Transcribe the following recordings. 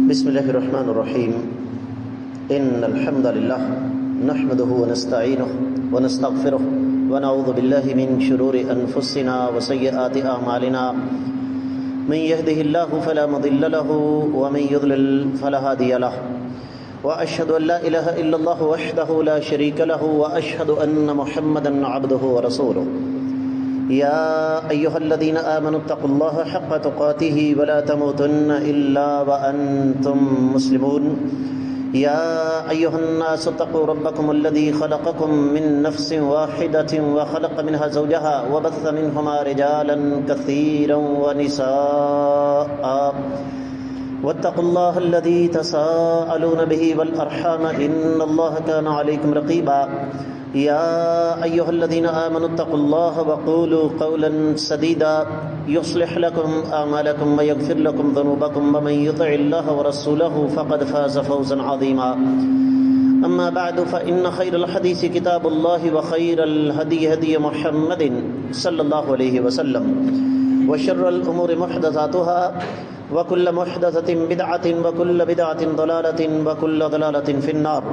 بسم الله الرحمن الرحيم. إن الحمد لله نحمده ونستعينه ونستغفره ونعوذ بالله من شرور أنفسنا وسيئات أعمالنا. من يهده الله فلا مضل له ومن يضلل فلا هادي له. وأشهد أن لا إله إلا الله وحده لا شريك له وأشهد أن محمدا عبده ورسوله. يا أيها الذين آمنوا اتقوا الله حق تقاته ولا تموتن إلا وأنتم مسلمون. يا أيها الناس اتقوا ربكم الذي خلقكم من نفس واحدة وخلق منها زوجها وبث منهما رجالا كثيرا ونساء. واتقوا الله الذي تساءلون به والأرحام إن الله كان عليكم رقيبا. يا أيها الذين آمنوا اتقوا الله وقولوا قولا سديدا يصلح لكم أعمالكم ويغفر لكم ذنوبكم ومن يطع الله ورسوله فقد فاز فوزا عظيما. أما بعد فإن خير الحديث كتاب الله وخير الهدي هدي محمد صلى الله عليه وسلم وشر الأمور محدثاتها وكل محدثة بدعة وكل بدعة ضلالة وكل ضلالة في النار.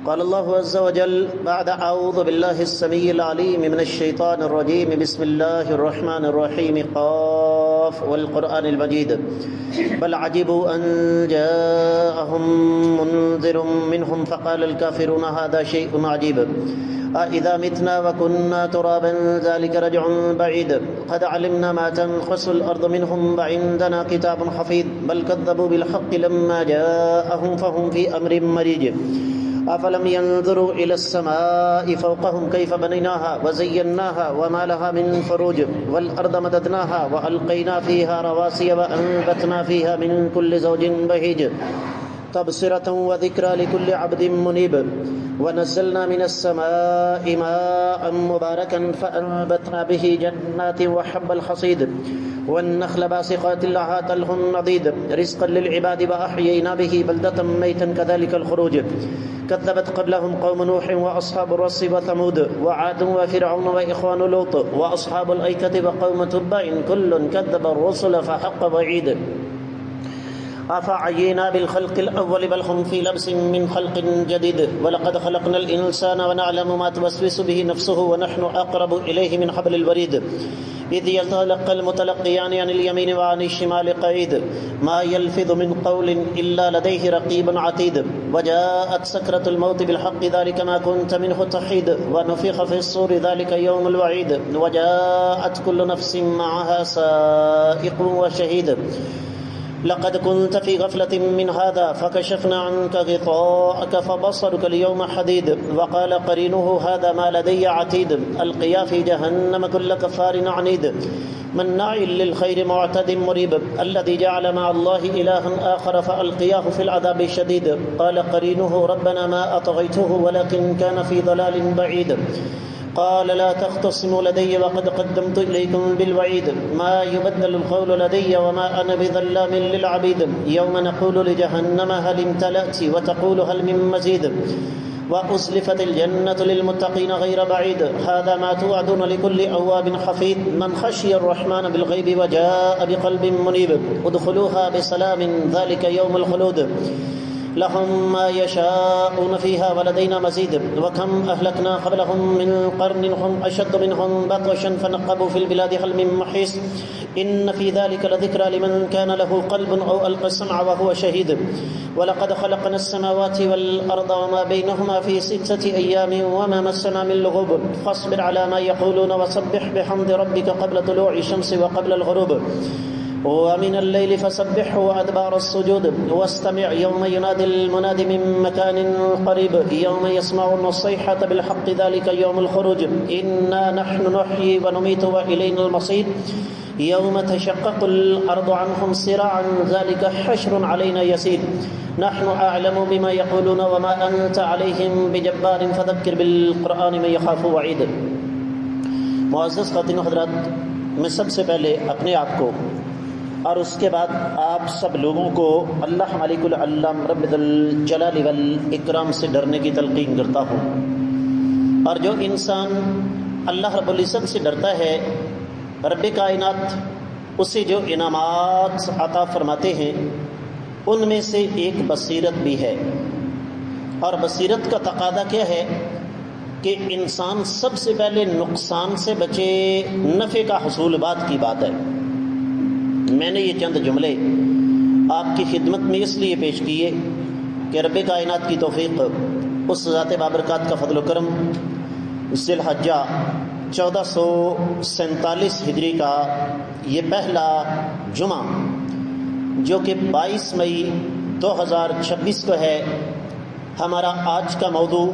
قال الله عز وجل بعد أعوذ بالله السميع العليم من الشيطان الرجيم بسم الله الرحمن الرحيم قاف والقرآن المجيد بل عجبوا أن جاءهم منذر منهم فقال الكافرون هذا شيء عجيب أإذا متنا وكنا ترابا ذلك رجع بعيد قد علمنا ما تنقص الأرض منهم وعندنا كتاب حفيظ بل كذبوا بالحق لما جاءهم فهم في أمر مريج. أفلم ينظروا إلى السماء فوقهم كيف بنيناها وزيناها وما لها من فروج والأرض مددناها وألقينا فيها رواسي وأنبتنا فيها من كل زوج بهيج تبصرة وذكرى لكل عبد منيب. ونزلنا من السماء ماء مباركا فأنبتنا به جنات وحب الحصيد والنخل باسقات لها طلح نضيد رزقا للعباد وأحيينا به بلدة ميتا كذلك الخروج. كذبت قبلهم قوم نوح وأصحاب الرس وثمود وعاد وفرعون وإخوان لوط وأصحاب الأيكة وقوم تبع كل كذب الرسل فحق وعيد. أفعينا بالخلق الأول بل هم في لبس من خلق جديد ولقد خلقنا الإنسان ونعلم ما توسوس به نفسه ونحن أقرب إليه من حبل الوريد إذ يتلقى المتلقيان عن اليمين وعن الشمال قعيد ما يلفظ من قول إلا لديه رقيب عتيد. وجاءت سكرة الموت بالحق ذلك ما كنت منه تحيد ونفخ في الصور ذلك يوم الوعيد وجاءت كل نفس معها سائق وشهيد. لقد كنت في غفلة من هذا فكشفنا عنك غطاءك فبصرك اليوم حديد. وقال قرينه هذا ما لدي عتيد ألقيا في جهنم كل كفار عنيد مناع للخير معتد مريب الذي جعل مع الله إلها آخر فألقياه في العذاب الشديد. قال قرينه ربنا ما أطغيته ولكن كان في ضلال بعيد. قال لا تختصموا لدي وقد قدمت إليكم بالوعيد ما يبدل القول لدي وما أنا بظلام للعبيد. يوم نقول لجهنم هل امتلأت وتقول هل من مزيد وأزلفت الجنة للمتقين غير بعيد هذا ما توعدون لكل أواب حفيظ من خشي الرحمن بالغيب وجاء بقلب منيب ادخلوها بسلام ذلك يوم الخلود لهم ما يشاءون فيها ولدينا مزيد. وكم أهلكنا قبلهم من قرن هم أشد منهم بطشا فنقبوا في البلاد هل من محيص إن في ذلك لذكرى لمن كان له قلب أو ألقى السمع وهو شهيد. ولقد خلقنا السماوات والأرض وما بينهما في 6 أيام وما مسنا من لغوب فاصبر على ما يقولون وسبح بحمد ربك قبل طلوع الشمس وقبل الغروب ومن الليل فسبحه وأدبار السجود واستمع يوم ينادي المنادي من مكان قريب يوم يسمعون الصيحة بالحق ذلك يوم الخروج إنا نحن نحيي ونميت وإلينا المصير يوم تشقق الأرض عنهم سراعا ذلك حشر علينا يسير نحن أعلم بما يقولون وما أنت عليهم بجبار فذكر بالقرآن من يخاف وعيد. معزز خواتین و حضرات، میں سب سے پہلے اپنے آپ کو اور اس کے بعد آپ سب لوگوں کو اللہ مالک العلم رب الجلال والاکرام سے ڈرنے کی تلقین کرتا ہوں. اور جو انسان اللہ رب العزت سے ڈرتا ہے، رب کائنات اسے جو انعامات عطا فرماتے ہیں ان میں سے ایک بصیرت بھی ہے، اور بصیرت کا تقاضا کیا ہے کہ انسان سب سے پہلے نقصان سے بچے، نفع کا حصول بعد کی بات ہے۔ میں نے یہ چند جملے آپ کی خدمت میں اس لیے پیش کیے کہ رب کائنات کی توفیق، اس ذات بابرکات کا فضل و کرم، ذی الحجہ 1447 ہجری کا یہ پہلا جمعہ جو کہ 22 مئی 2026 کو ہے، ہمارا آج کا موضوع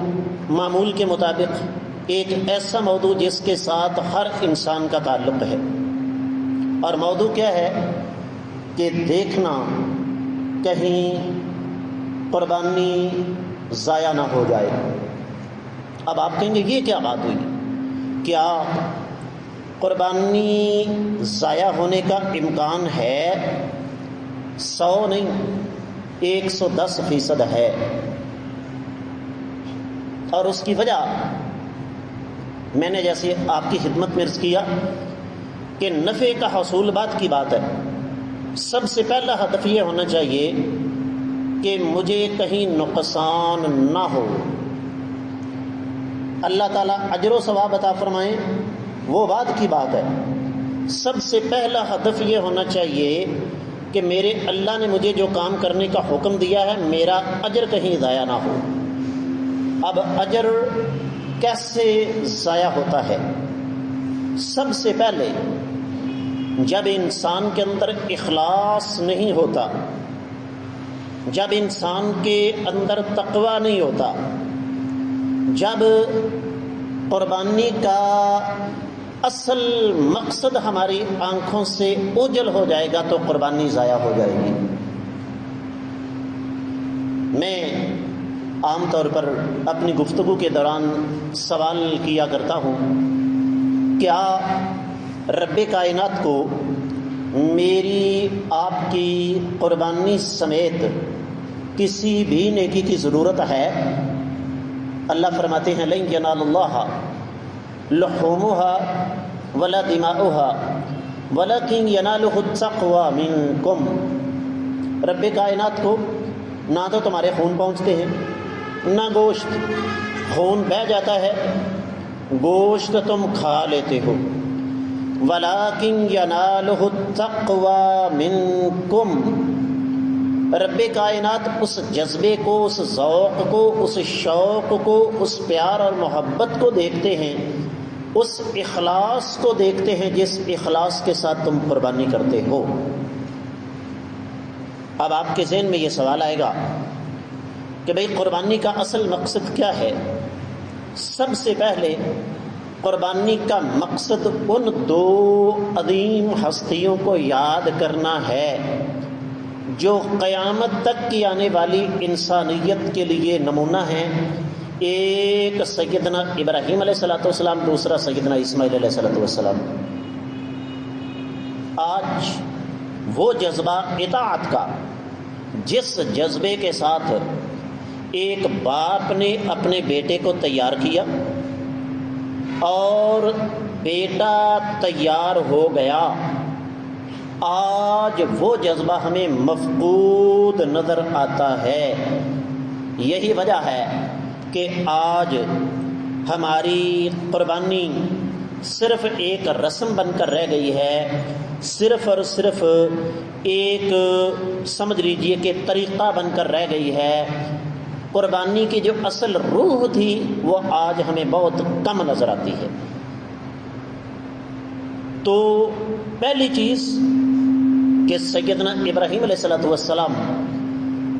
معمول کے مطابق ایک ایسا موضوع جس کے ساتھ ہر انسان کا تعلق ہے، اور موضوع کیا ہے کہ دیکھنا کہیں قربانی ضائع نہ ہو جائے۔ اب آپ کہیں گے یہ کیا بات ہوئی، کیا قربانی ضائع ہونے کا امکان ہے؟ 100 نہیں، 110% ہے، اور اس کی وجہ میں نے جیسے آپ کی خدمت میں عرض کیا کہ نفع کا حصول بعد کی بات ہے۔ سب سے پہلا ہدف یہ ہونا چاہیے کہ مجھے کہیں نقصان نہ ہو، اللہ تعالیٰ اجر و ثواب عطا فرمائیں وہ بعد کی بات ہے۔ سب سے پہلا ہدف یہ ہونا چاہیے کہ میرے اللہ نے مجھے جو کام کرنے کا حکم دیا ہے میرا اجر کہیں ضائع نہ ہو۔ اب اجر کیسے ضائع ہوتا ہے؟ سب سے پہلے جب انسان کے اندر اخلاص نہیں ہوتا، جب انسان کے اندر تقویٰ نہیں ہوتا، جب قربانی کا اصل مقصد ہماری آنکھوں سے اوجھل ہو جائے گا تو قربانی ضائع ہو جائے گی۔ میں عام طور پر اپنی گفتگو کے دوران سوال کیا کرتا ہوں، کیا رب کائنات کو میری آپ کی قربانی سمیت کسی بھی نیکی کی ضرورت ہے؟ اللہ فرماتے ہیں لن ینال اللہ لحومها ولا دماؤها ولکن ینالہ التقوی منکم۔ رب کائنات کو نہ تو تمہارے خون پہنچتے ہیں نہ گوشت، خون بہہ جاتا ہے، گوشت تم کھا لیتے ہو، وَلَٰكِنْ يَنَالُهُ التَّقْوَىٰ مِنْكُمْ۔ رب کائنات اس جذبے کو، اس ذوق کو، اس شوق کو، اس پیار اور محبت کو دیکھتے ہیں، اس اخلاص کو دیکھتے ہیں جس اخلاص کے ساتھ تم قربانی کرتے ہو۔ اب آپ کے ذہن میں یہ سوال آئے گا کہ بھئی قربانی کا اصل مقصد کیا ہے؟ سب سے پہلے قربانی کا مقصد ان دو عظیم ہستیوں کو یاد کرنا ہے جو قیامت تک کی آنے والی انسانیت کے لیے نمونہ ہیں۔ ایک سیدنا ابراہیم علیہ السلام، دوسرا سیدنا اسماعیل علیہ السلام۔ آج وہ جذبہ اطاعت کا جس جذبے کے ساتھ ایک باپ نے اپنے بیٹے کو تیار کیا اور بیٹا تیار ہو گیا، آج وہ جذبہ ہمیں مفقود نظر آتا ہے۔ یہی وجہ ہے کہ آج ہماری قربانی صرف ایک رسم بن کر رہ گئی ہے، صرف اور صرف ایک سمجھ لیجئے کہ طریقہ بن کر رہ گئی ہے۔ قربانی کی جو اصل روح تھی وہ آج ہمیں بہت کم نظر آتی ہے۔ تو پہلی چیز کہ سیدنا ابراہیم علیہ السلام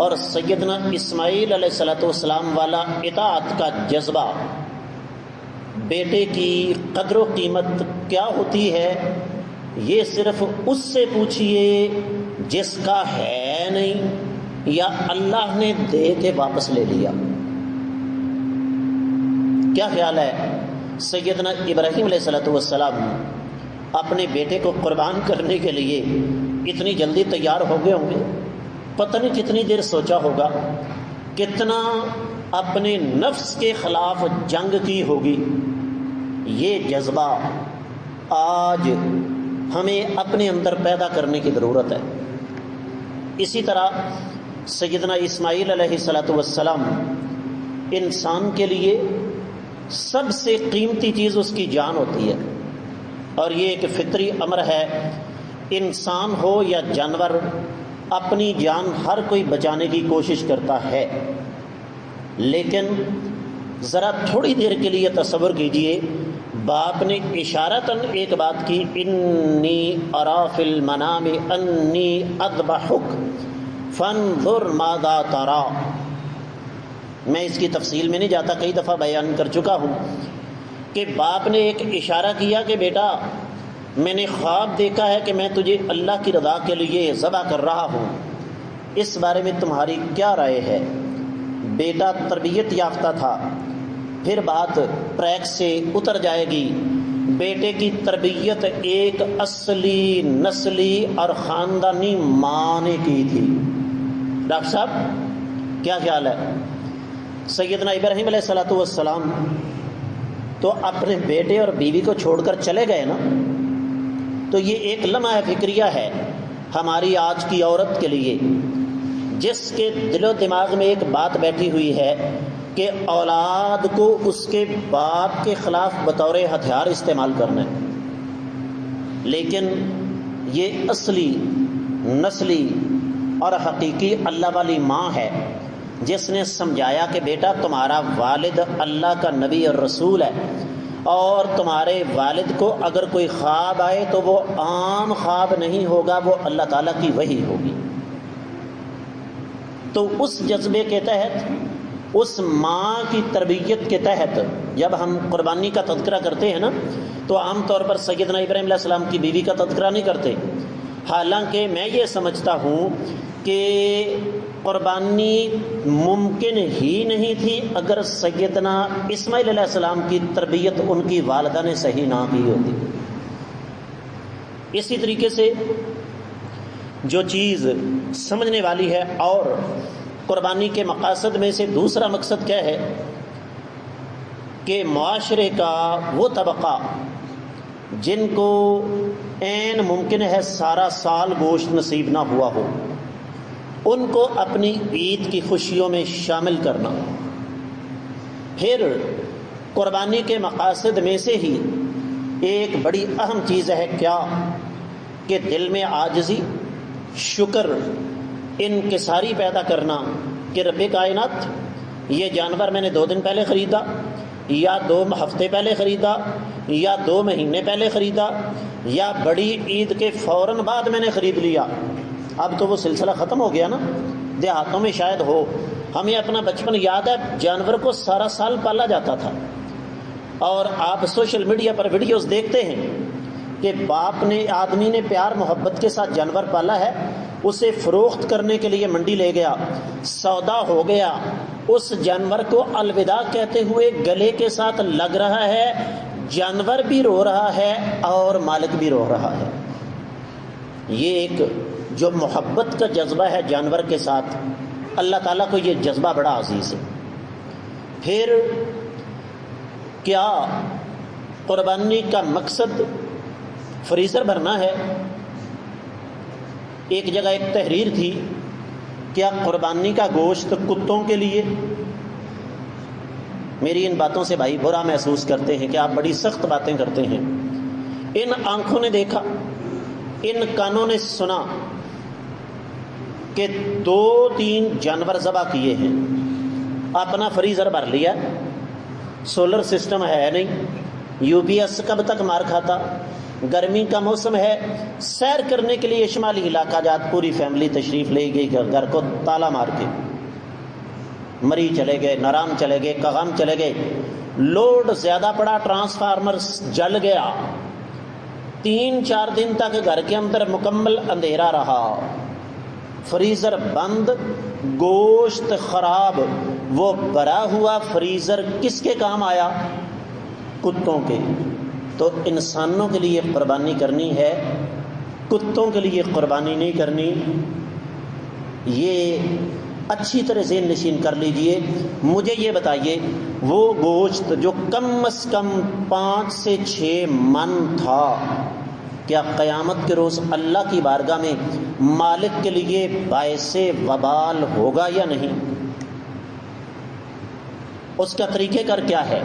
اور سیدنا اسماعیل علیہ السلام والا اطاعت کا جذبہ، بیٹے کی قدر و قیمت کیا ہوتی ہے یہ صرف اس سے پوچھئے جس کا ہے نہیں یا اللہ نے دے کے واپس لے لیا۔ کیا خیال ہے سیدنا ابراہیم علیہ السلام اپنے بیٹے کو قربان کرنے کے لیے اتنی جلدی تیار ہو گئے ہوں گے؟ پتہ نہیں کتنی دیر سوچا ہوگا، کتنا اپنے نفس کے خلاف جنگ کی ہوگی۔ یہ جذبہ آج ہمیں اپنے اندر پیدا کرنے کی ضرورت ہے۔ اسی طرح سیدنا اسماعیل علیہ السلام انسان کے لیے سب سے قیمتی چیز اس کی جان ہوتی ہے، اور یہ ایک فطری امر ہے، انسان ہو یا جانور اپنی جان ہر کوئی بچانے کی کوشش کرتا ہے۔ لیکن ذرا تھوڑی دیر کے لیے تصور کیجئے، باپ نے اشارتاً ایک بات کی، انی ارا فی المنام انی اذبحک فانظر ماذا تری۔ میں اس کی تفصیل میں نہیں جاتا، کئی دفعہ بیان کر چکا ہوں کہ باپ نے ایک اشارہ کیا کہ بیٹا میں نے خواب دیکھا ہے کہ میں تجھے اللہ کی رضا کے لیے ذبح کر رہا ہوں، اس بارے میں تمہاری کیا رائے ہے؟ بیٹا تربیت یافتہ تھا، پھر بات ٹریک سے اتر جائے گی۔ بیٹے کی تربیت ایک اصلی نسلی اور خاندانی ماں نے کی تھی۔ ڈاکٹر صاحب کیا خیال ہے؟ سیدنا ابراہیم علیہ السلام تو اپنے بیٹے اور بیوی کو چھوڑ کر چلے گئے نا، تو یہ ایک لمحہ فکریہ ہے ہماری آج کی عورت کے لیے، جس کے دل و دماغ میں ایک بات بیٹھی ہوئی ہے کہ اولاد کو اس کے باپ کے خلاف بطور ہتھیار استعمال کرنا ہے۔ لیکن یہ اصلی نسلی اور حقیقی اللہ والی ماں ہے، جس نے سمجھایا کہ بیٹا تمہارا والد اللہ کا نبی اور رسول ہے، اور تمہارے والد کو اگر کوئی خواب آئے تو وہ عام خواب نہیں ہوگا، وہ اللہ تعالیٰ کی وحی ہوگی۔ تو اس جذبے کے تحت، اس ماں کی تربیت کے تحت جب ہم قربانی کا تذکرہ کرتے ہیں نا، تو عام طور پر سیدنا ابراہیم علیہ السلام کی بیوی کا تذکرہ نہیں کرتے، حالانکہ میں یہ سمجھتا ہوں کہ قربانی ممکن ہی نہیں تھی اگر سیدنا اسماعیل علیہ السلام کی تربیت ان کی والدہ نے صحیح نہ کی ہوتی۔ اسی طریقے سے جو چیز سمجھنے والی ہے، اور قربانی کے مقاصد میں سے دوسرا مقصد کیا ہے کہ معاشرے کا وہ طبقہ جن کو عین ممکن ہے سارا سال گوشت نصیب نہ ہوا ہو، ان کو اپنی عید کی خوشیوں میں شامل کرنا۔ پھر قربانی کے مقاصد میں سے ہی ایک بڑی اہم چیز ہے کیا کہ دل میں عاجزی، شکر، انکساری پیدا کرنا کہ رب کائنات یہ جانور میں نے 2 دن پہلے خریدا، یا 2 ہفتے پہلے خریدا، یا 2 مہینے پہلے خریدا، یا بڑی عید کے فوراً بعد میں نے خرید لیا۔ اب تو وہ سلسلہ ختم ہو گیا نا، دیہاتوں میں شاید ہو، ہمیں اپنا بچپن یاد ہے، جانور کو سارا سال پالا جاتا تھا، اور آپ سوشل میڈیا پر ویڈیوز دیکھتے ہیں کہ باپ نے، آدمی نے پیار محبت کے ساتھ جانور پالا ہے، اسے فروخت کرنے کے لیے منڈی لے گیا، سودا ہو گیا، اس جانور کو الوداع کہتے ہوئے گلے کے ساتھ لگ رہا ہے، جانور بھی رو رہا ہے اور مالک بھی رو رہا ہے۔ یہ ایک جو محبت کا جذبہ ہے جانور کے ساتھ، اللہ تعالیٰ کو یہ جذبہ بڑا عزیز ہے۔ پھر کیا قربانی کا مقصد فریزر بھرنا ہے؟ ایک جگہ ایک تحریر تھی، کیا قربانی کا گوشت کتوں کے لیے؟ میری ان باتوں سے بھائی برا محسوس کرتے ہیں کہ آپ بڑی سخت باتیں کرتے ہیں۔ ان آنکھوں نے دیکھا، ان کانوں نے سنا کہ 2-3 جانور ذبح کیے ہیں، اپنا فریزر بھر لیا، سولر سسٹم ہے نہیں، یو پی ایس کب تک مار کھاتا، گرمی کا موسم ہے، سیر کرنے کے لیے شمالی علاقہ جات پوری فیملی تشریف لے گئی، گھر کو تالا مار کے، مری چلے گئے، نارام چلے گئے، کغام چلے گئے، لوڈ زیادہ پڑا، ٹرانسفارمر جل گیا، 3-4 دن تک گھر کے اندر مکمل اندھیرا رہا، فریزر بند، گوشت خراب، وہ بھرا ہوا فریزر کس کے کام آیا؟ کتوں کے۔ تو انسانوں کے لیے قربانی کرنی ہے، کتوں کے لیے قربانی نہیں کرنی۔ یہ اچھی طرح ذہن نشین کر لیجئے۔ مجھے یہ بتائیے، وہ گوشت جو کم از کم 5 سے 6 من تھا، کیا قیامت کے روز اللہ کی بارگاہ میں مالک کے لیے باعث وبال ہوگا یا نہیں؟ اس کا طریقہ کار کیا ہے؟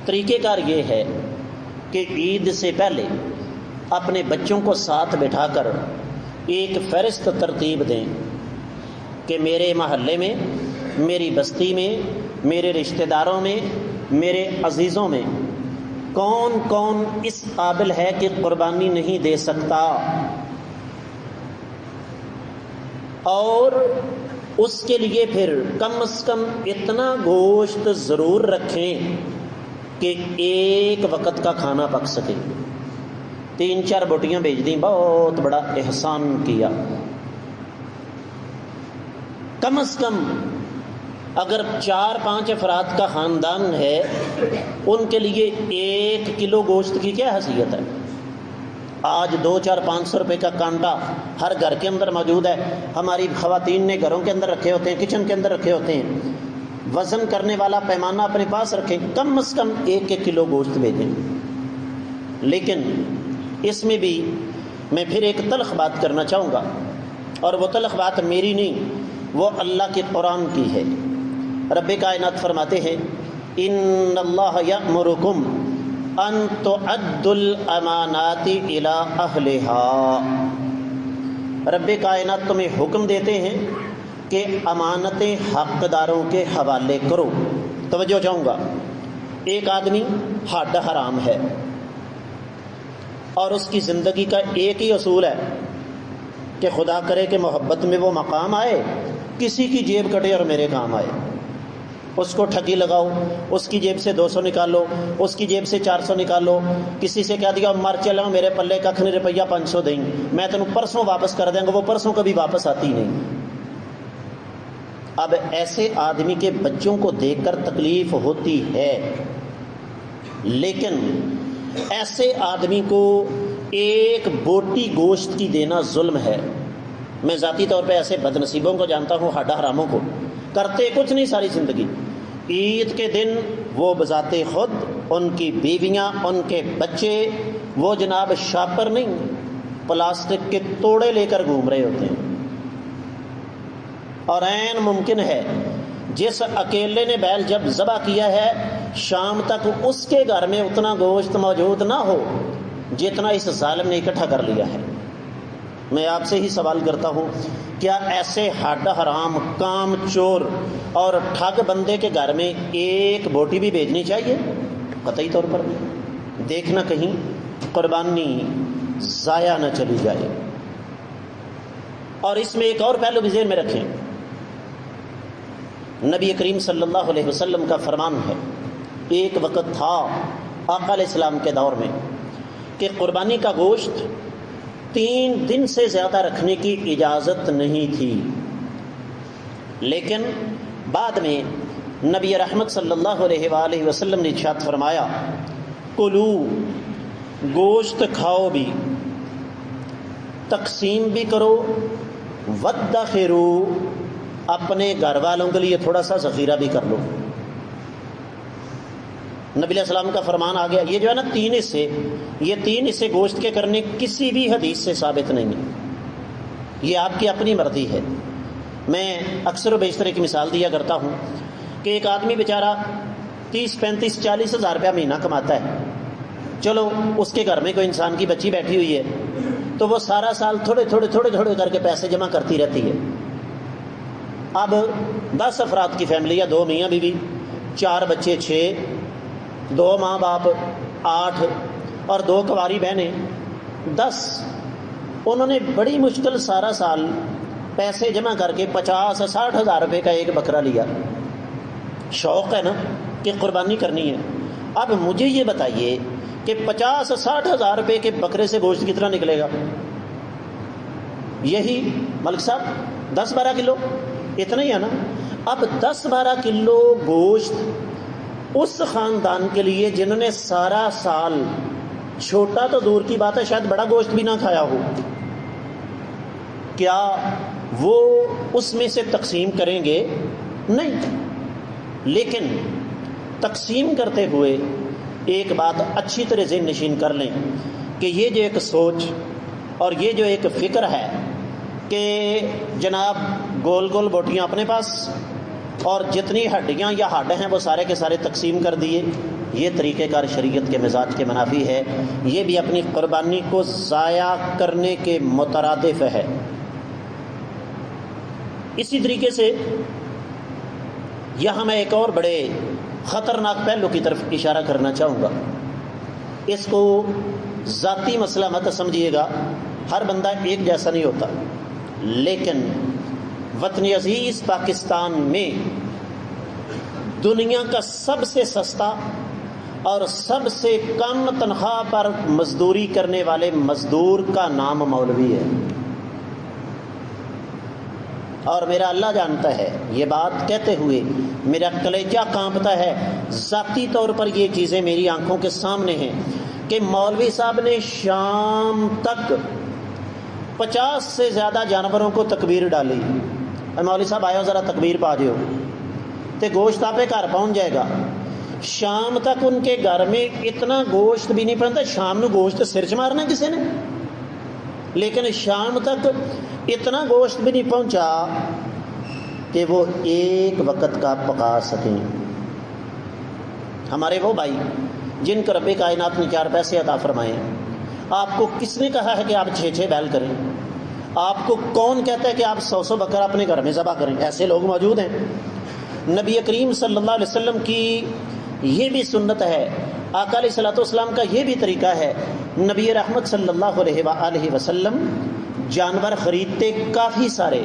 طریقہ کار یہ ہے کہ عید سے پہلے اپنے بچوں کو ساتھ بٹھا کر ایک فہرست ترتیب دیں کہ میرے محلے میں، میری بستی میں، میرے رشتہ داروں میں، میرے عزیزوں میں کون کون اس قابل ہے کہ قربانی نہیں دے سکتا، اور اس کے لیے پھر کم از کم اتنا گوشت ضرور رکھیں کہ ایک وقت کا کھانا پک سکے۔ 3-4 بوٹیاں بھیج دیں، بہت بڑا احسان کیا۔ کم از کم اگر 4-5 افراد کا خاندان ہے، ان کے لیے 1 کلو گوشت کی کیا حیثیت ہے؟ آج 200-400-500 روپے کا کانٹا ہر گھر کے اندر موجود ہے۔ ہماری خواتین نے گھروں کے اندر رکھے ہوتے ہیں، کچن کے اندر رکھے ہوتے ہیں۔ وزن کرنے والا پیمانہ اپنے پاس رکھیں، کم از کم 1 کلو گوشت بھیجیں۔ لیکن اس میں بھی میں پھر ایک تلخ بات کرنا چاہوں گا، اور وہ تلخ بات میری نہیں، وہ اللہ کے قرآن کی ہے۔ رب کائنات فرماتے ہیں ان اللہ یأمرکم ان تؤدوا الامانات الی اہلہا۔ رب کائنات تمہیں حکم دیتے ہیں کہ امانتیں حقداروں کے حوالے کرو۔ توجہ چاہوں گا، ایک آدمی ہڈ حرام ہے اور اس کی زندگی کا ایک ہی اصول ہے کہ خدا کرے کہ محبت میں وہ مقام آئے، کسی کی جیب کٹے اور میرے کام آئے۔ اس کو ٹھگی لگاؤ، اس کی جیب سے 200 نکالو، اس کی جیب سے 400 نکالو، کسی سے کہہ دیا مر چلا میرے پلے ککھ نہیں، روپیہ 500 دیں، میں تینوں پرسوں واپس کر دیں گا، وہ پرسوں کبھی واپس آتی نہیں۔ اب ایسے آدمی کے بچوں کو دیکھ کر تکلیف ہوتی ہے، لیکن ایسے آدمی کو ایک بوٹی گوشت کی دینا ظلم ہے۔ میں ذاتی طور پہ ایسے بد نصیبوں کو جانتا ہوں، ہڈا حراموں کو، کرتے کچھ نہیں ساری زندگی۔ عید کے دن وہ بذات خود، ان کی بیویاں، ان کے بچے، وہ جناب شاپر نہیں، پلاسٹک کے توڑے لے کر گھوم رہے ہوتے ہیں۔ اور عین ممکن ہے جس اکیلے نے بیل جب ذبح کیا ہے، شام تک اس کے گھر میں اتنا گوشت موجود نہ ہو جتنا اس ظالم نے اکٹھا کر لیا ہے۔ میں آپ سے ہی سوال کرتا ہوں، کیا ایسے ہڈ حرام، کام چور اور ٹھگ بندے کے گھر میں ایک بوٹی بھی بھیجنی چاہیے؟ قطعی طور پر نہیں۔ دیکھنا کہیں قربانی ضائع نہ چلی جائے۔ اور اس میں ایک اور پہلو بھی ذہن میں رکھیں، نبی کریم صلی اللہ علیہ وسلم کا فرمان ہے، ایک وقت تھا آقا علیہ السلام کے دور میں کہ قربانی کا گوشت 3 دن سے زیادہ رکھنے کی اجازت نہیں تھی، لیکن بعد میں نبی رحمت صلی اللہ علیہ وآلہ وسلم نے ارشاد فرمایا، کلو، گوشت کھاؤ بھی، تقسیم بھی کرو، وادخرو، اپنے گھر والوں کے لیے تھوڑا سا ذخیرہ بھی کر لو۔ نبی علیہ السلام کا فرمان آ گیا۔ یہ جو ہے نا 3 حصے، یہ 3 حصے گوشت کے کرنے کسی بھی حدیث سے ثابت نہیں ہے، یہ آپ کی اپنی مرضی ہے۔ میں اکثر و بیشتر ایک مثال دیا کرتا ہوں کہ ایک آدمی بیچارہ 30-35-40 ہزار روپیہ مہینہ کماتا ہے، چلو اس کے گھر میں کوئی انسان کی بچی بیٹھی ہوئی ہے تو وہ سارا سال تھوڑے تھوڑے کر کے پیسے جمع کرتی رہتی ہے۔ اب 10 افراد کی فیملی ہے، 2 میاں بیوی، 4 بچے، 6، 2 ماں باپ، 8 اور 2 کنواری بہنیں، 10۔ انہوں نے بڑی مشکل سارا سال پیسے جمع کر کے 50-60 ہزار روپے کا ایک بکرا لیا۔ شوق ہے نا کہ قربانی کرنی ہے۔ اب مجھے یہ بتائیے کہ 50-60 ہزار روپے کے بکرے سے گوشت کتنا نکلے گا؟ یہی ملک صاحب 10-12 کلو، اتنا ہی ہے نا۔ اب 10-12 کلو گوشت اس خاندان کے لیے جنہوں نے سارا سال، چھوٹا تو دور کی بات ہے شاید بڑا گوشت بھی نہ کھایا ہو، کیا وہ اس میں سے تقسیم کریں گے؟ نہیں۔ لیکن تقسیم کرتے ہوئے ایک بات اچھی طرح ذہن نشین کر لیں کہ یہ جو ایک سوچ اور یہ جو ایک فکر ہے کہ جناب گول گول بوٹیاں اپنے پاس اور جتنی ہڈیاں یا ہڈ ہیں وہ سارے کے سارے تقسیم کر دیے، یہ طریقہ کار شریعت کے مزاج کے منافی ہے، یہ بھی اپنی قربانی کو ضائع کرنے کے مترادف ہے۔ اسی طریقے سے یہاں میں ایک اور بڑے خطرناک پہلو کی طرف اشارہ کرنا چاہوں گا۔ اس کو ذاتی مسئلہ مت سمجھیے گا، ہر بندہ ایک جیسا نہیں ہوتا، لیکن وطن عزیز پاکستان میں دنیا کا سب سے سستا اور سب سے کم تنخواہ پر مزدوری کرنے والے مزدور کا نام مولوی ہے، اور میرا اللہ جانتا ہے، یہ بات کہتے ہوئے میرا کلیجہ کانپتا ہے، ذاتی طور پر یہ چیزیں میری آنکھوں کے سامنے ہیں کہ مولوی صاحب نے شام تک 50 سے زیادہ جانوروں کو تکبیر ڈالی۔ مولوی صاحب آئے ہو ذرا تکبیر پا جاؤ تے گوشت آپ گھر پہنچ جائے گا۔ شام تک ان کے گھر میں اتنا گوشت بھی نہیں پہنچتا، شام نو گوشت سر چ مارنا کسی نے، لیکن شام تک اتنا گوشت بھی نہیں پہنچا کہ وہ ایک وقت کا پکا سکیں۔ ہمارے وہ بھائی جن کو رب کائنات نے 4 پیسے عطا فرمائے، آپ کو کس نے کہا ہے کہ آپ 6 بیل کریں؟ آپ کو کون کہتا ہے کہ آپ 100 بکرا اپنے گھر میں ذبح کریں؟ ایسے لوگ موجود ہیں۔ نبی کریم صلی اللہ علیہ وسلم کی یہ بھی سنت ہے، آقا علیہ الصلوۃ والسلام کا یہ بھی طریقہ ہے، نبی رحمت صلی اللہ علیہ وآلہ وسلم جانور خریدتے کافی سارے،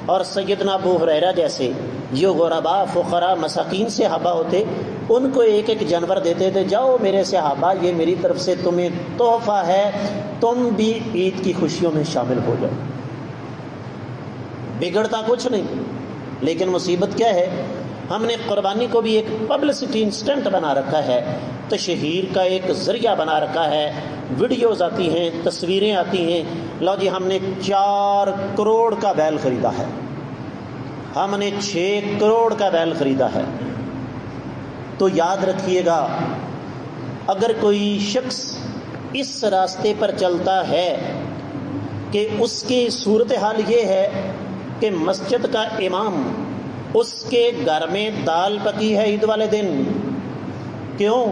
اور سیدنا ابو ہریرہ جیسے جو غرباء فقراء مساکین صحابہ ہوتے ان کو ایک ایک جانور دیتے تھے، جاؤ میرے صحابہ یہ میری طرف سے تمہیں تحفہ ہے، تم بھی عید کی خوشیوں میں شامل ہو جاؤ۔ بگڑتا کچھ نہیں، لیکن مصیبت کیا ہے، ہم نے قربانی کو بھی ایک پبلسٹی انسٹنٹ بنا رکھا ہے، تشہیر کا ایک ذریعہ بنا رکھا ہے، ویڈیوز آتی ہیں، تصویریں آتی ہیں، لو جی ہم نے 4 کروڑ کا بیل خریدا ہے، ہم نے 6 کروڑ کا بیل خریدا ہے۔ تو یاد رکھیے گا، اگر کوئی شخص اس راستے پر چلتا ہے کہ اس کی صورتحال یہ ہے کہ مسجد کا امام اس کے گھر میں دال پکی ہے عید والے دن، کیوں؟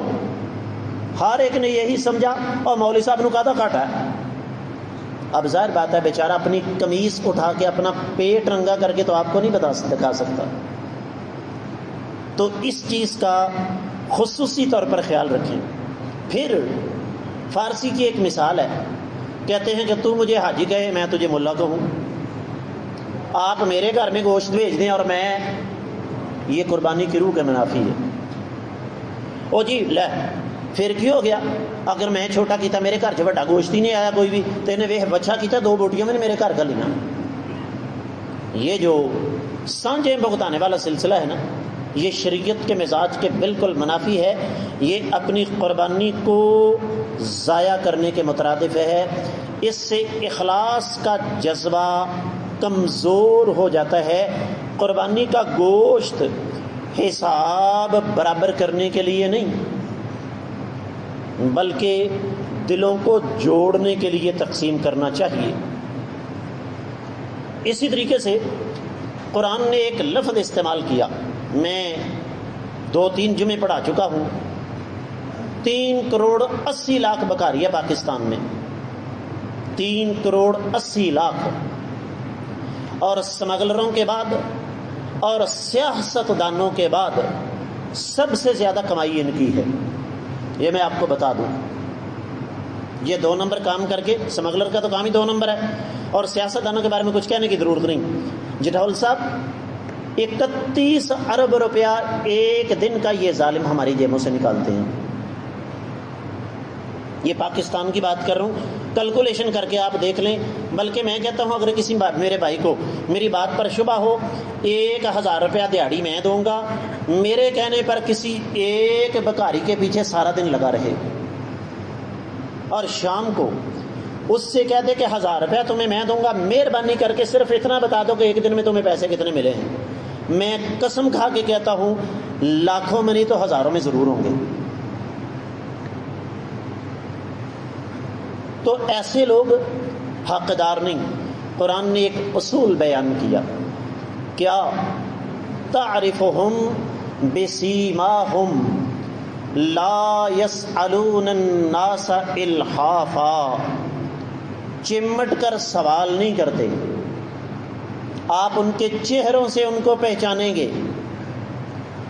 ہر ایک نے یہی سمجھا اور مولوی صاحب نے کہا کاٹا ہے۔ اب ظاہر بات ہے بیچارہ اپنی قمیض اٹھا کے اپنا پیٹ رنگا کر کے تو آپ کو نہیں دکھا سکتا، تو اس چیز کا خصوصی طور پر خیال رکھیں۔ پھر فارسی کی ایک مثال ہے، کہتے ہیں کہ تو مجھے حاجی کہے میں تجھے ملا کہوں، آپ میرے گھر میں گوشت بھیج دیں اور میں، یہ قربانی کی روح کے منافی ہے۔ او جی لے پھر کی ہو گیا، اگر میں چھوٹا کیتا میرے گھر چ بڑا گوشت ہی نہیں آیا کوئی بھی، تینے ویخ بچہ کیتا 2 بوٹیوں میں میرے گھر کا لینا۔ یہ جو سانجے بھگتانے والا سلسلہ ہے نا، یہ شریعت کے مزاج کے بالکل منافی ہے، یہ اپنی قربانی کو ضائع کرنے کے مترادف ہے، اس سے اخلاص کا جذبہ کمزور ہو جاتا ہے۔ قربانی کا گوشت حساب برابر کرنے کے لیے نہیں، بلکہ دلوں کو جوڑنے کے لیے تقسیم کرنا چاہیے۔ اسی طریقے سے قرآن نے ایک لفظ استعمال کیا، میں 2-3 جمعے پڑھا چکا ہوں، 3 کروڑ 80 لاکھ بکاری ہے پاکستان میں، 3 کروڑ 80 لاکھ، اور سمگلروں کے بعد اور سیاست دانوں کے بعد سب سے زیادہ کمائی ان کی ہے، یہ میں آپ کو بتا دوں۔ یہ 2 نمبر کام کر کے، سمگلر کا تو کام ہی 2 نمبر ہے، اور سیاست دانوں کے بارے میں کچھ کہنے کی ضرورت نہیں۔ جٹھول صاحب 31 ارب روپیہ ایک دن کا یہ ظالم ہماری جیبوں سے نکالتے ہیں۔ یہ پاکستان کی بات کر رہا ہوں، کیلکولیشن کر کے آپ دیکھ لیں۔ بلکہ میں کہتا ہوں اگر کسی میرے بھائی کو میری بات پر شبہ ہو، 1000 روپیہ دیہڑی میں دوں گا، میرے کہنے پر کسی ایک بکاری کے پیچھے سارا دن لگا رہے، اور شام کو اس سے کہہ دے کہ 1000 روپیہ تمہیں میں دوں گا، مہربانی کر کے صرف اتنا بتا دو کہ ایک دن میں تمہیں پیسے کتنے ملے ہیں۔ میں قسم کھا کے کہتا ہوں لاکھوں میں نہیں تو ہزاروں میں ضرور ہوں گے۔ تو ایسے لوگ حقدار نہیں۔ قرآن نے ایک اصول بیان کیا، کیا؟ تعرفہم بسیماہم لا یسألون الناس الحافا، چمٹ کر سوال نہیں کرتے، آپ ان کے چہروں سے ان کو پہچانیں گے۔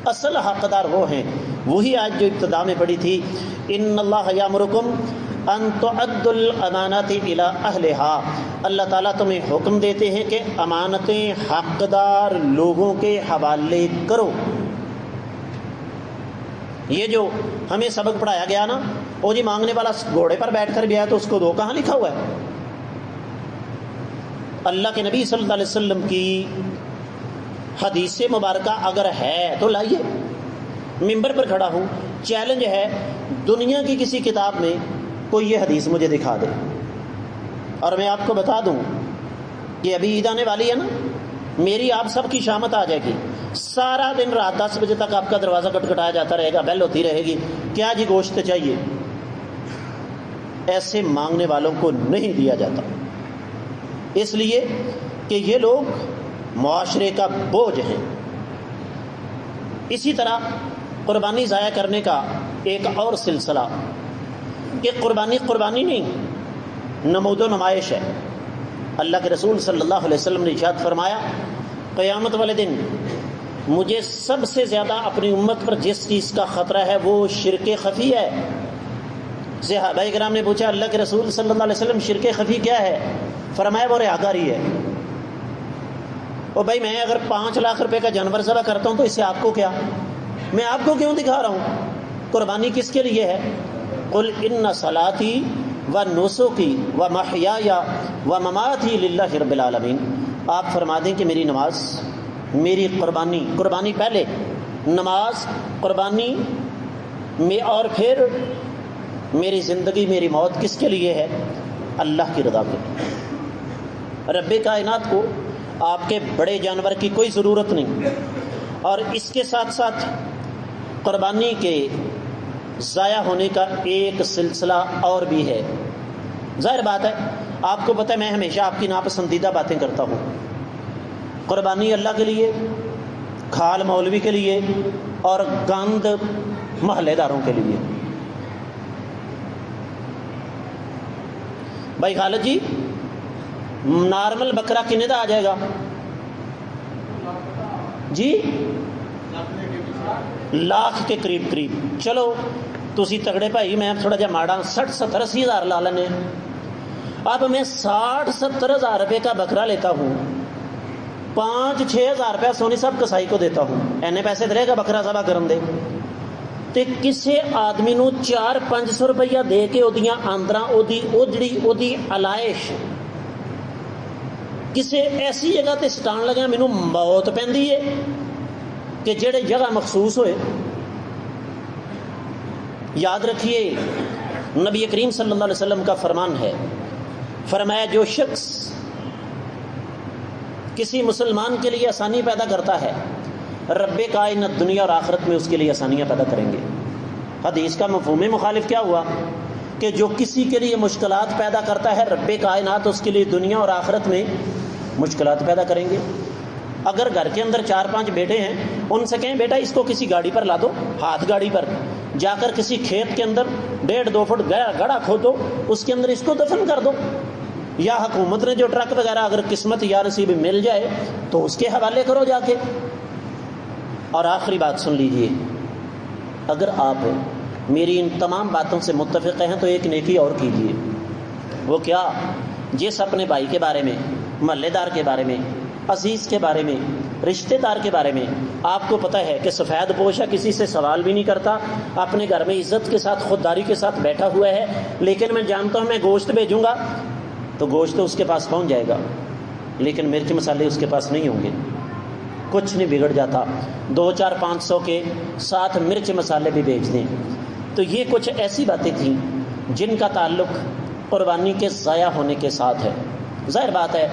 اصل حقدار وہ ہیں، وہی آج جو ابتدا میں پڑھی تھی، ان اللہ یامرکم ان تؤدوا الامانات الی اہلہا، اللہ تعالیٰ تمہیں حکم دیتے ہیں کہ امانتیں حقدار لوگوں کے حوالے کرو۔ یہ جو ہمیں سبق پڑھایا گیا نا، وہ جی مانگنے والا گھوڑے پر بیٹھ کر بھی آیا تو اس کو دو، کہاں لکھا ہوا ہے؟ اللہ کے نبی صلی اللہ علیہ وسلم کی حدیث مبارکہ اگر ہے تو لائیے، ممبر پر کھڑا ہوں، چیلنج ہے، دنیا کی کسی کتاب میں کوئی یہ حدیث مجھے دکھا دے، اور میں آپ کو بتا دوں کہ ابھی عید آنے والی ہے نا، میری آپ سب کی شامت آ جائے گی، سارا دن رات 10 بجے تک آپ کا دروازہ کٹکھٹایا جاتا رہے گا، بیل ہوتی رہے گی، کیا جی گوشت چاہیے؟ ایسے مانگنے والوں کو نہیں دیا جاتا، اس لیے کہ یہ لوگ معاشرے کا بوجھ ہیں۔ اسی طرح قربانی ضائع کرنے کا ایک اور سلسلہ، کہ قربانی نہیں، نمود و نمائش ہے۔ اللہ کے رسول صلی اللہ علیہ وسلم نے ارشاد فرمایا، قیامت والے دن مجھے سب سے زیادہ اپنی امت پر جس چیز کا خطرہ ہے وہ شرک خفی ہے۔ صحابہ کرام نے پوچھا، اللہ کے رسول صلی اللہ علیہ وسلم شرک خفی کیا ہے؟ فرمایا وہ ریاکاری ہے۔ او بھائی میں اگر 5 لاکھ روپے کا جانور ذبح کرتا ہوں تو اس سے آپ کو کیا؟ میں آپ کو کیوں دکھا رہا ہوں؟ قربانی کس کے لیے ہے؟ قل ان صلاتی و نسکی و محیای و مماتی للہ رب العالمین، آپ فرما دیں کہ میری نماز، میری قربانی پہلے، نماز، قربانی میں، اور پھر میری زندگی، میری موت کس کے لیے ہے؟ اللہ کی رضا کے لیے۔ رب کائنات کو آپ کے بڑے جانور کی کوئی ضرورت نہیں۔ اور اس کے ساتھ ساتھ قربانی کے ضائع ہونے کا ایک سلسلہ اور بھی ہے۔ ظاہر بات ہے، آپ کو پتہ ہے میں ہمیشہ آپ کی ناپسندیدہ باتیں کرتا ہوں۔ قربانی اللہ کے لیے، کھال مولوی کے لیے، اور گند محلے داروں کے لیے۔ بھائی خالد جی، نارمل بکرا کنے دا آ جائے گا جی؟ لاکھ کے قریب۔ چلو تسی تگڑے بھائی، میں تھوڑا جا ماڑا، 60-70 80 ہزار لا لینے۔ اب میں 60-70 ہزار روپے کا بکرا لیتا ہوں، 5-6 ہزار روپیہ سونی صاحب کسائی کو دیتا ہوں، اینے پیسے دے گا بکرا ذبح کرن دے، تے کسے آدمی نو 400-500 روپیہ دے کے اودیاں آندراں، اودی اوجڑی، اودی علائش، کسے ایسی جگہ تے سٹان لگا مینوں موت پیندی ہے کہ جڑے جگہ مخصوص ہوئے۔ یاد رکھیے، نبی کریم صلی اللہ علیہ وسلم کا فرمان ہے، فرمایا جو شخص کسی مسلمان کے لیے آسانی پیدا کرتا ہے، رب کائنات دنیا اور آخرت میں اس کے لیے آسانیاں پیدا کریں گے۔ حدیث کا مفہوم مخالف کیا ہوا؟ کہ جو کسی کے لیے مشکلات پیدا کرتا ہے، رب کائنات اس کے لیے دنیا اور آخرت میں مشکلات پیدا کریں گے۔ اگر گھر کے اندر 4-5 بیٹے ہیں، ان سے کہیں بیٹا اس کو کسی گاڑی پر لا دو، ہاتھ گاڑی پر جا کر کسی کھیت کے اندر 1.5-2 فٹ گڑھا کھودو، اس کے اندر اس کو دفن کر دو، یا حکومت نے جو ٹرک وغیرہ اگر قسمت یا نصیب مل جائے تو اس کے حوالے کرو جا کے۔ اور آخری بات سن لیجئے، اگر آپ میری ان تمام باتوں سے متفق ہیں تو ایک نیکی اور کیجئے۔ وہ کیا؟ جس اپنے بھائی کے بارے میں، محلے دار کے بارے میں، عزیز کے بارے میں، رشتہ دار کے بارے میں آپ کو پتہ ہے کہ سفید پوش ہے، کسی سے سوال بھی نہیں کرتا، اپنے گھر میں عزت کے ساتھ، خودداری کے ساتھ بیٹھا ہوا ہے، لیکن میں جانتا ہوں میں گوشت بھیجوں گا تو گوشت اس کے پاس پہنچ جائے گا، لیکن مرچ مسالے اس کے پاس نہیں ہوں گے، کچھ نہیں بگڑ جاتا، 200-400-500 کے ساتھ مرچ مسالے بھی بیچ دیں۔ تو یہ کچھ ایسی باتیں تھیں جن کا تعلق قربانی کے ضائع ہونے کے ساتھ ہے۔ ظاہر بات ہے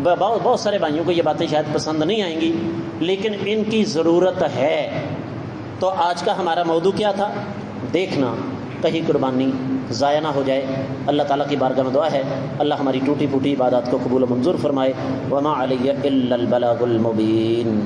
بہت سارے بھائیوں کو یہ باتیں شاید پسند نہیں آئیں گی، لیکن ان کی ضرورت ہے۔ تو آج کا ہمارا موضوع کیا تھا؟ دیکھنا کہیں قربانی ضائع نہ ہو جائے۔ اللہ تعالیٰ کی بارگاہ میں دعا ہے اللہ ہماری ٹوٹی پھوٹی عبادات کو قبول و منظور فرمائے۔ وما علی الا البلاغ المبین۔